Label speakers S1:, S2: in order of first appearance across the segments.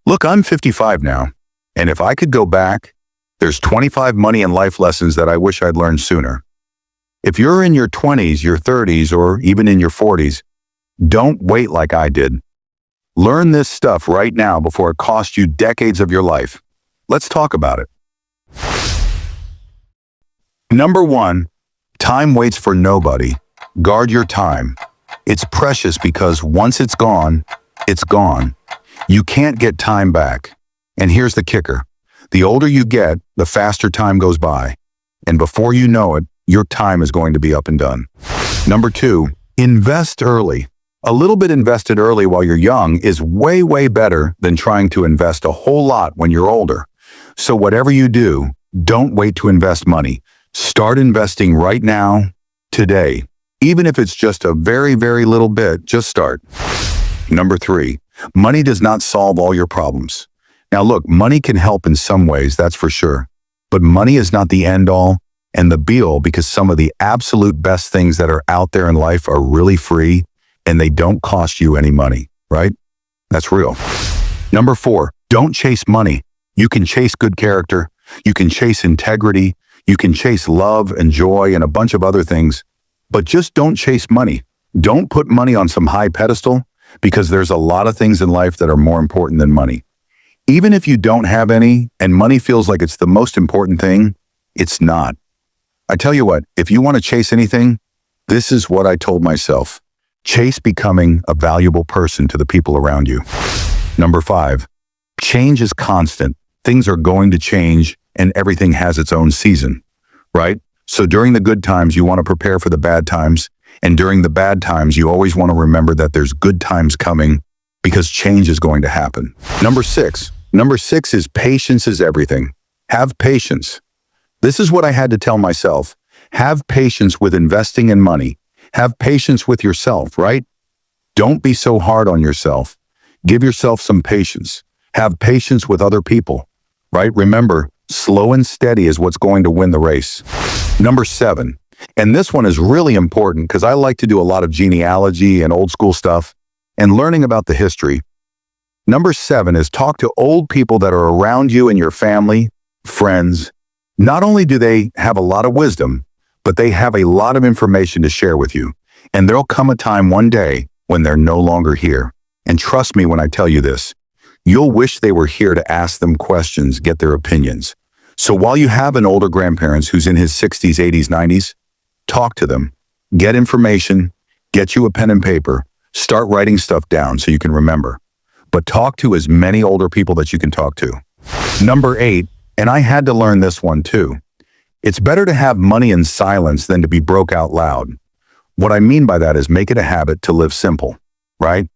S1: Look, I'm 55 now, and if I could go back, there's 25 money and life lessons that I wish I'd learned sooner. If you're in your 20s, your 30s, or even in your 40s, don't wait like I did. Learn this stuff right now before it costs you decades of your life. Let's talk about it. Number 1, time waits for nobody. Guard your time. It's precious because once it's gone, it's gone. You can't get time back. And here's the kicker. The older you get, the faster time goes by. And before you know it, your time is going to be up and done. Number 2, invest early. A little bit invested early while you're young is way, way better than trying to invest a whole lot when you're older. So whatever you do, don't wait to invest money. Start investing right now, today. Even if it's just a very, very little bit, just start. Number 3, money does not solve all your problems. Now look, money can help in some ways, that's for sure. But money is not the end-all and the be-all, because some of the absolute best things that are out there in life are really free and they don't cost you any money, right? That's real. Number 4, don't chase money. You can chase good character. You can chase integrity. You can chase love and joy and a bunch of other things. But just don't chase money. Don't put money on some high pedestal, because there's a lot of things in life that are more important than money. Even if you don't have any and money feels like it's the most important thing, it's not. I tell you what, if you want to chase anything, this is what I told myself. Chase becoming a valuable person to the people around you. Number 5, change is constant. Things are going to change and everything has its own season, right? So during the good times, you want to prepare for the bad times. And during the bad times, you always want to remember that there's good times coming, because change is going to happen. Number 6 is patience is everything. Have patience. This is what I had to tell myself. Have patience with investing in money. Have patience with yourself, right? Don't be so hard on yourself. Give yourself some patience. Have patience with other people, right? Remember, slow and steady is what's going to win the race. Number 7, and this one is really important because I like to do a lot of genealogy and old school stuff and learning about the history. Number 7 is talk to old people that are around you and your family, friends. Not only do they have a lot of wisdom, but they have a lot of information to share with you. And there'll come a time one day when they're no longer here. And trust me when I tell you this, you'll wish they were here to ask them questions, get their opinions. So while you have an older grandparents who's in his 60s, 80s, 90s, talk to them, get information, get you a pen and paper, start writing stuff down so you can remember. But talk to as many older people that you can talk to. Number 8, and I had to learn this one too. It's better to have money in silence than to be broke out loud. What I mean by that is make it a habit to live simple, right?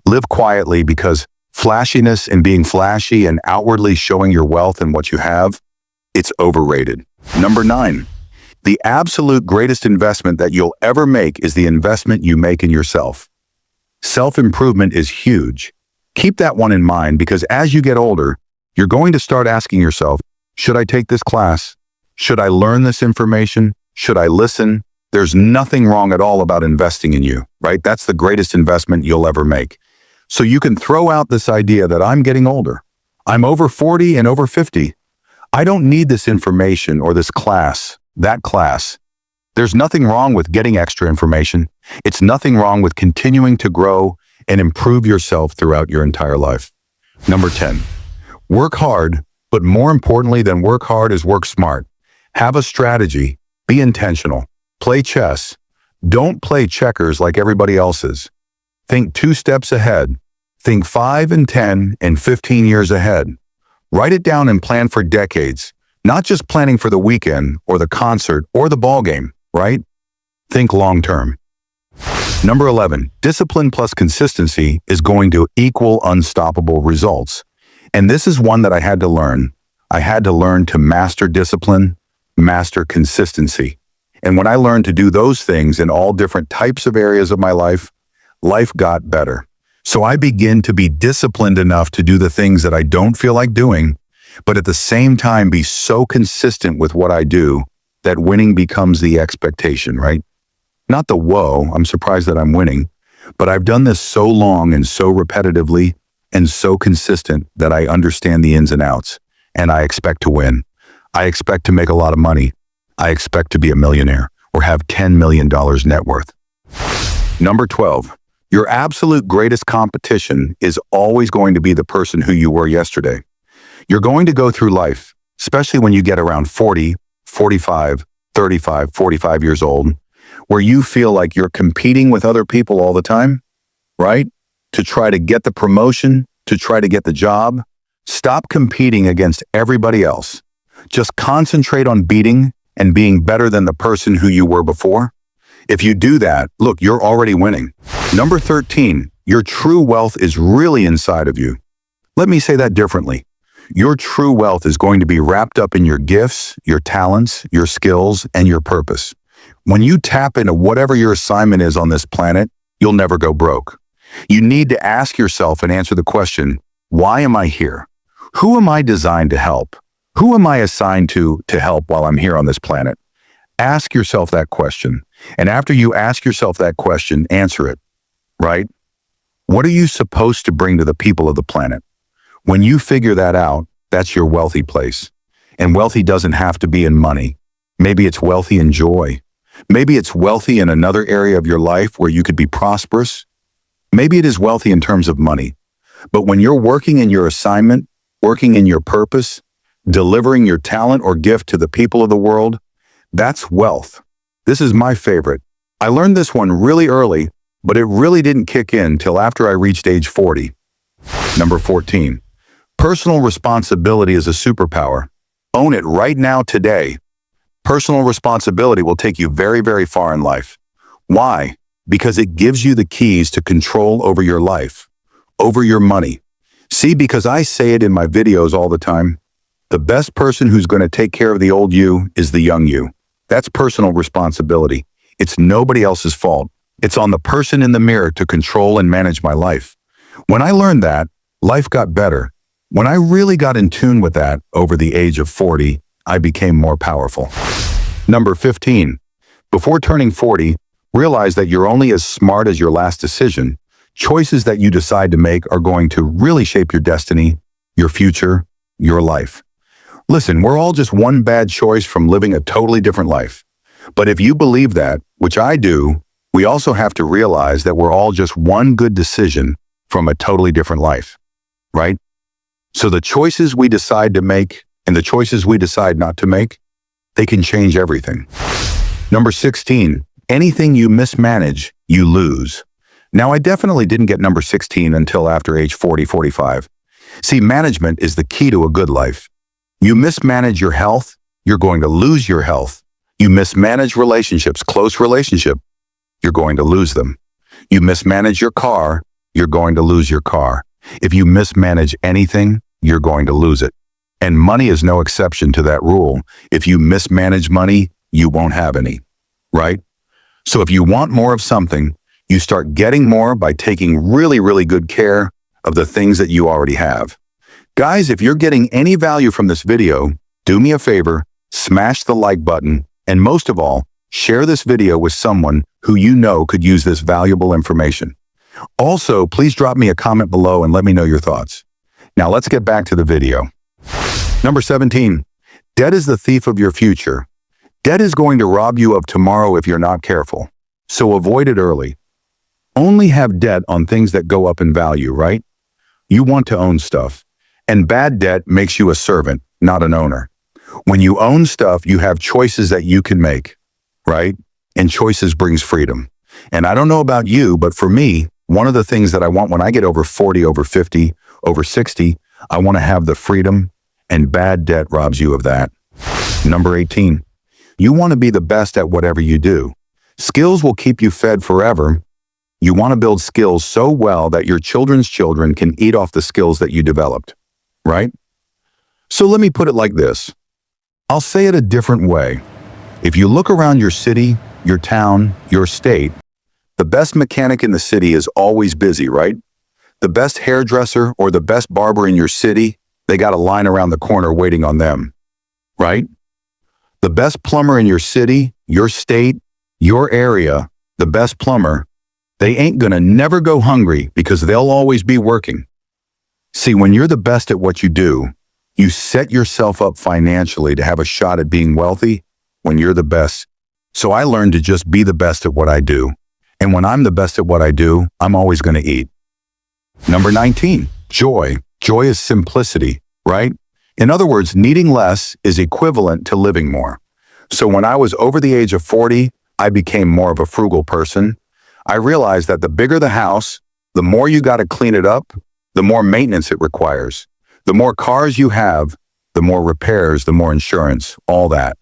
S1: Live quietly, because flashiness and being flashy and outwardly showing your wealth and what you have, it's overrated. Number 9, the absolute greatest investment that you'll ever make is the investment you make in yourself. Self-improvement is huge. Keep that one in mind, because as you get older, you're going to start asking yourself, should I take this class? Should I learn this information? Should I listen? There's nothing wrong at all about investing in you, right? That's the greatest investment you'll ever make. So you can throw out this idea that I'm getting older. I'm over 40 and over 50. I don't need this information or this class, that class. There's nothing wrong with getting extra information. It's nothing wrong with continuing to grow and improve yourself throughout your entire life. Number 10, work hard, but more importantly than work hard is work smart. Have a strategy, be intentional, play chess. Don't play checkers like everybody else is. Think 2 steps ahead. Think 5 and 10 and 15 years ahead. Write it down and plan for decades, not just planning for the weekend or the concert or the ball game, right? Think long term. Number 11, discipline plus consistency is going to equal unstoppable results. And this is one that I had to learn. I had to learn to master discipline, master consistency. And when I learned to do those things in all different types of areas of my life, life got better. So I begin to be disciplined enough to do the things that I don't feel like doing, but at the same time be so consistent with what I do that winning becomes the expectation, right? Not the whoa, I'm surprised that I'm winning, but I've done this so long and so repetitively, and so consistent that I understand the ins and outs, and I expect to win. I expect to make a lot of money. I expect to be a millionaire or have $10 million net worth. Number 12, your absolute greatest competition is always going to be the person who you were yesterday. You're going to go through life, especially when you get around 40, 45, 35, 45 years old, where you feel like you're competing with other people all the time, right? To try to get the promotion, to try to get the job. Stop competing against everybody else. Just concentrate on beating and being better than the person who you were before. If you do that, look, you're already winning. Number 13, your true wealth is really inside of you. Let me say that differently. Your true wealth is going to be wrapped up in your gifts, your talents, your skills, and your purpose. When you tap into whatever your assignment is on this planet, you'll never go broke. You need to ask yourself and answer the question, why am I here? Who am I designed to help? Who am I assigned to help while I'm here on this planet? Ask yourself that question. And after you ask yourself that question, answer it, right? What are you supposed to bring to the people of the planet? When you figure that out, that's your wealthy place. And wealthy doesn't have to be in money. Maybe it's wealthy in joy. Maybe it's wealthy in another area of your life where you could be prosperous. Maybe it is wealthy in terms of money. But when you're working in your assignment, working in your purpose, delivering your talent or gift to the people of the world, that's wealth. This is my favorite. I learned this one really early, but it really didn't kick in till after I reached age 40. Number 14. Personal responsibility is a superpower. Own it right now today. Personal responsibility will take you very, very far in life. Why? Because it gives you the keys to control over your life, over your money. See, because I say it in my videos all the time, the best person who's going to take care of the old you is the young you. That's personal responsibility. It's nobody else's fault. It's on the person in the mirror to control and manage my life. When I learned that, life got better. When I really got in tune with that over the age of 40, I became more powerful. Number 15. Before turning 40, realize that you're only as smart as your last decision. Choices that you decide to make are going to really shape your destiny, your future, your life. Listen, we're all just one bad choice from living a totally different life. But if you believe that, which I do, we also have to realize that we're all just one good decision from a totally different life, right? So the choices we decide to make and the choices we decide not to make, they can change everything. Number 16, anything you mismanage, you lose. Now, I definitely didn't get number 16 until after age 40, 45. See, management is the key to a good life. You mismanage your health, you're going to lose your health. You mismanage relationships, close relationship, you're going to lose them. You mismanage your car, you're going to lose your car. If you mismanage anything, you're going to lose it. And money is no exception to that rule. If you mismanage money, you won't have any, right? So if you want more of something, you start getting more by taking really, really good care of the things that you already have. Guys, if you're getting any value from this video, do me a favor, smash the like button, and most of all, share this video with someone who you know could use this valuable information. Also, please drop me a comment below and let me know your thoughts. Now let's get back to the video. Number 17, debt is the thief of your future. Debt is going to rob you of tomorrow if you're not careful. So avoid it early. Only have debt on things that go up in value, right? You want to own stuff. And bad debt makes you a servant, not an owner. When you own stuff, you have choices that you can make, right? And choices brings freedom. And I don't know about you, but for me, one of the things that I want when I get over 40, over 50, over 60, I want to have the freedom, and bad debt robs you of that. Number 18, you want to be the best at whatever you do. Skills will keep you fed forever. You want to build skills so well that your children's children can eat off the skills that you developed, right? So let me put it like this. I'll say it a different way. If you look around your city, your town, your state, the best mechanic in the city is always busy, right? The best hairdresser or the best barber in your city, they got a line around the corner waiting on them, right? The best plumber in your city, your state, your area, the best plumber, they ain't gonna never go hungry because they'll always be working. See, when you're the best at what you do, you set yourself up financially to have a shot at being wealthy when you're the best. So I learned to just be the best at what I do. And when I'm the best at what I do, I'm always going to eat. Number 19, joy. Joy is simplicity, right? In other words, needing less is equivalent to living more. So when I was over the age of 40, I became more of a frugal person. I realized that the bigger the house, the more you got to clean it up, the more maintenance it requires. The more cars you have, the more repairs, the more insurance, all that.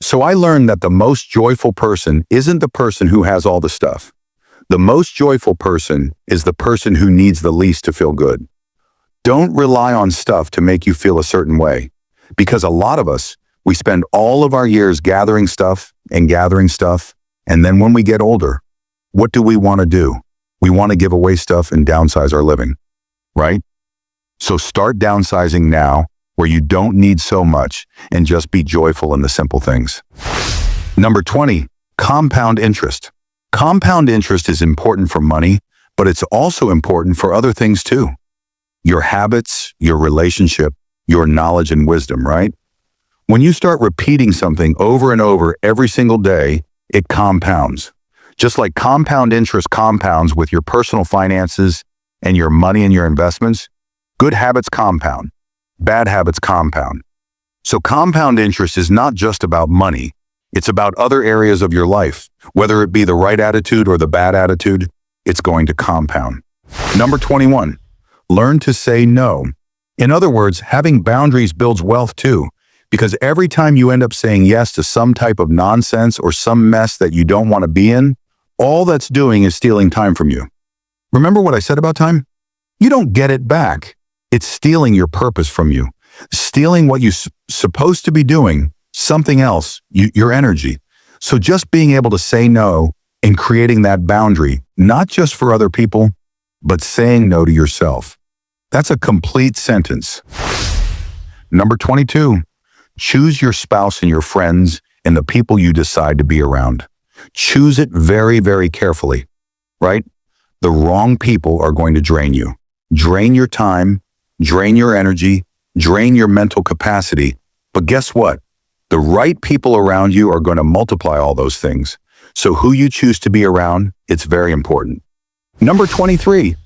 S1: So I learned that the most joyful person isn't the person who has all the stuff. The most joyful person is the person who needs the least to feel good. Don't rely on stuff to make you feel a certain way, because a lot of us, we spend all of our years gathering stuff, and then when we get older, what do we want to do? We want to give away stuff and downsize our living, right? So start downsizing now, where you don't need so much, and just be joyful in the simple things. Number 20, compound interest. Compound interest is important for money, but it's also important for other things too. Your habits, your relationship, your knowledge and wisdom, right? When you start repeating something over and over every single day, it compounds. Just like compound interest compounds with your personal finances and your money and your investments, good habits compound, bad habits compound. So compound interest is not just about money. It's about other areas of your life. Whether it be the right attitude or the bad attitude, it's going to compound. Number 21, learn to say no. In other words, having boundaries builds wealth too, because every time you end up saying yes to some type of nonsense or some mess that you don't want to be in, all that's doing is stealing time from you. Remember what I said about time? You don't get it back. It's stealing your purpose from you, stealing what you're supposed to be doing, something else, your energy. So just being able to say no and creating that boundary, not just for other people, but saying no to yourself. That's a complete sentence. Number 22, choose your spouse and your friends and the people you decide to be around. Choose it very, very carefully, right? The wrong people are going to drain you, drain your time, drain your energy, drain your mental capacity. But guess what? The right people around you are going to multiply all those things. So who you choose to be around, it's very important. Number 23,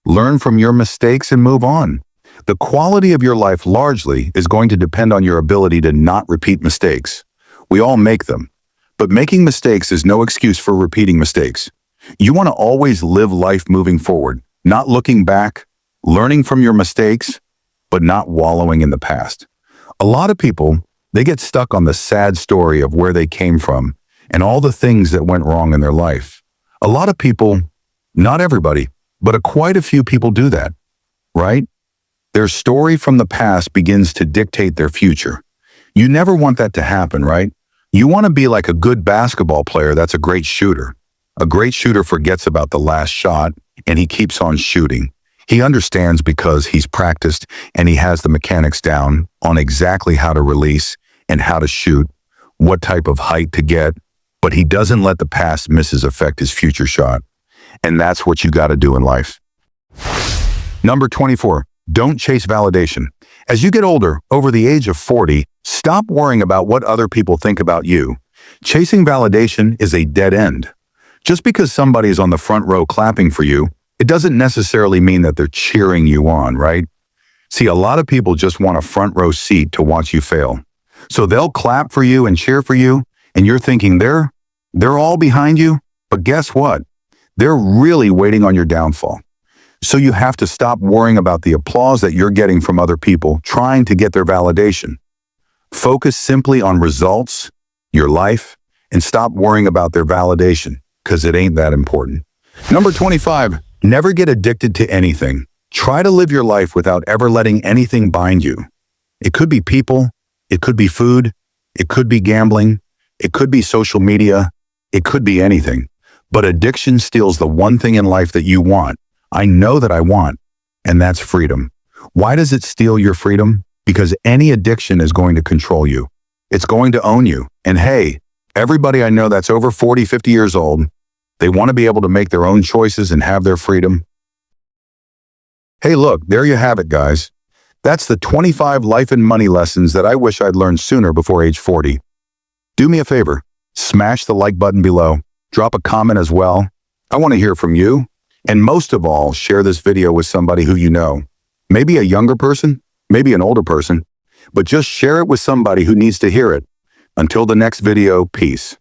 S1: learn from your mistakes and move on. The quality of your life largely is going to depend on your ability to not repeat mistakes. We all make them, but making mistakes is no excuse for repeating mistakes. You want to always live life moving forward, not looking back, learning from your mistakes, but not wallowing in the past. A lot of people, they get stuck on the sad story of where they came from and all the things that went wrong in their life. A lot of people, not everybody, but quite a few people do that, right? Their story from the past begins to dictate their future. You never want that to happen, right? You want to be like a good basketball player that's a great shooter. A great shooter forgets about the last shot and he keeps on shooting. He understands because he's practiced and he has the mechanics down on exactly how to release and how to shoot, what type of height to get, but he doesn't let the past misses affect his future shot. And that's what you got to do in life. Number 24, don't chase validation. As you get older, over the age of 40, stop worrying about what other people think about you. Chasing validation is a dead end. Just because somebody is on the front row clapping for you, it doesn't necessarily mean that they're cheering you on, right? See, a lot of people just want a front row seat to watch you fail. So they'll clap for you and cheer for you, and you're thinking they're all behind you, but guess what? They're really waiting on your downfall. So you have to stop worrying about the applause that you're getting from other people trying to get their validation. Focus simply on results, your life, and stop worrying about their validation, because it ain't that important. Number 25, never get addicted to anything. Try to live your life without ever letting anything bind you. It could be people, it could be food, it could be gambling, it could be social media, it could be anything. But addiction steals the one thing in life that you want. I know that I want, and that's freedom. Why does it steal your freedom? Because any addiction is going to control you. It's going to own you. And hey, everybody I know that's over 40, 50 years old, they want to be able to make their own choices and have their freedom. Hey, look, there you have it, guys. That's the 25 life and money lessons that I wish I'd learned sooner before age 40. Do me a favor, smash the like button below, drop a comment as well. I want to hear from you. And most of all, share this video with somebody who you know. Maybe a younger person, maybe an older person, but just share it with somebody who needs to hear it. Until the next video, peace.